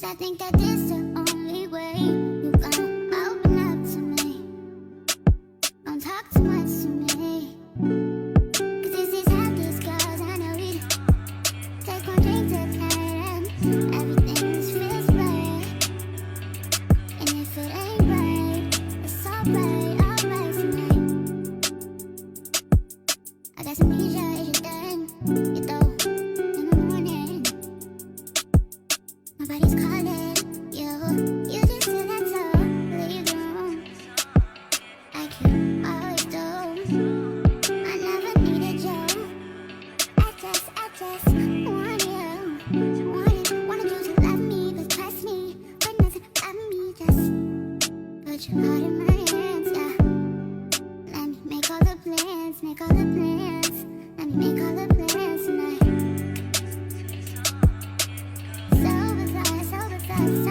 I think that this the only way you gonna open up to me. Don't talk too much to me, 'cause this is how this goes. I know you take one drink to plan. Everything just feels right, and if it ain't right, it's alright tonight. I got some amnesia, is you done? You throw in the morning. My body's calling you. You just said that so leave the room like you always do. I never needed you. I just want you. Wanted you to love me, but trust me, but nothing about me. Just put your heart in my hands, yeah. Let me make all the plans, make all the plans. Let me make all the plans tonight. So bizarre, so bizarre.